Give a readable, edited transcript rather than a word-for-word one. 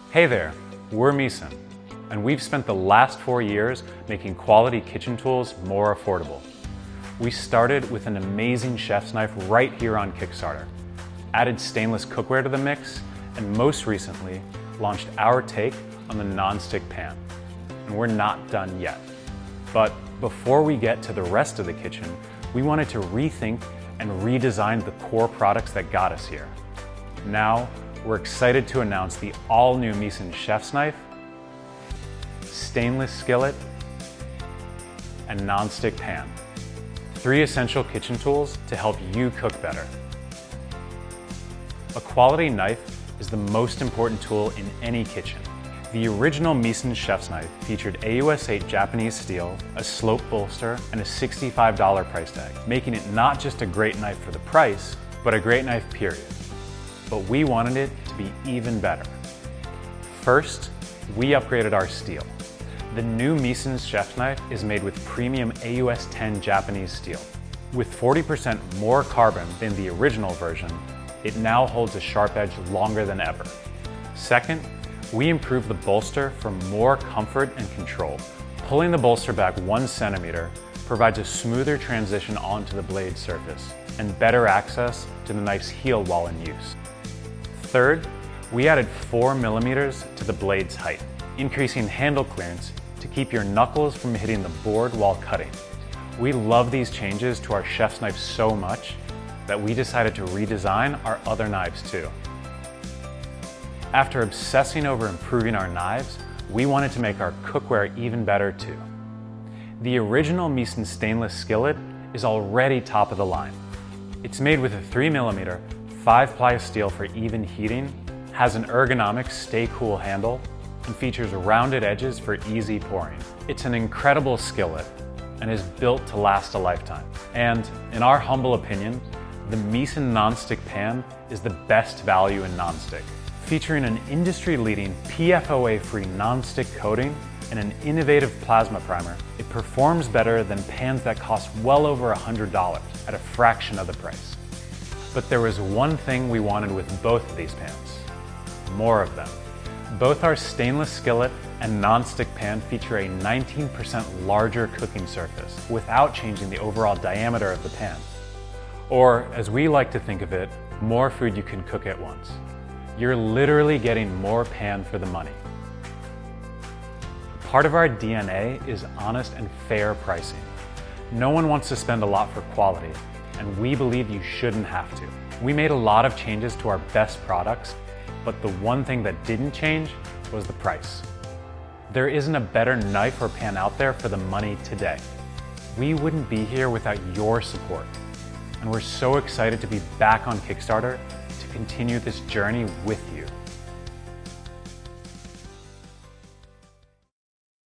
Hey there, we're Misen, and we've spent the last 4 years making quality kitchen tools more affordable. We started with an amazing chef's knife right here on Kickstarter, added stainless cookware to the mix, and most recently launched our take on the non-stick pan. And we're not done yet. But before we get to the rest of the kitchen, we wanted to rethink and redesign the core products that got us here. Now, we're excited to announce the all-new Misen chef's knife, stainless skillet, and non-stick pan. 3 essential kitchen tools to help you cook better. A quality knife is the most important tool in any kitchen. The original Misen chef's knife featured AUS 8 Japanese steel, a slope bolster, and a $65 price tag, making it not just a great knife for the price, but a great knife period. But we wanted it to be even better. First, we upgraded our steel. The new Misen chef's knife is made with premium AUS 10 Japanese steel. With 40% more carbon than the original version, it now holds a sharp edge longer than ever. Second, we improved the bolster for more comfort and control. Pulling the bolster back 1 centimeter provides a smoother transition onto the blade surface and better access to the knife's heel while in use. Third, we added 4 millimeters to the blade's height, increasing handle clearance to keep your knuckles from hitting the board while cutting. We love these changes to our chef's knife so much that we decided to redesign our other knives too. After obsessing over improving our knives, we wanted to make our cookware even better too. The original Misen stainless skillet is already top of the line. It's made with a 3 millimeter 5-ply steel for even heating, has an ergonomic stay cool handle, and features rounded edges for easy pouring. It's an incredible skillet and is built to last a lifetime. And in our humble opinion, the Misen non-stick pan is the best value in non-stick. Featuring an industry-leading PFOA-free non-stick coating and an innovative plasma primer, it performs better than pans that cost well over $100 at a fraction of the price. But there was one thing we wanted with both of these pans: more of them. Both our stainless skillet and non-stick pan feature a 19% larger cooking surface without changing the overall diameter of the pan. Or, as we like to think of it, more food you can cook at once. You're literally getting more pan for the money. Part of our DNA is honest and fair pricing. No one wants to spend a lot for quality, and we believe you shouldn't have to. We made a lot of changes to our best products, but the one thing that didn't change was the price. There isn't a better knife or pan out there for the money today. We wouldn't be here without your support, and we're so excited to be back on Kickstarter to continue this journey with you.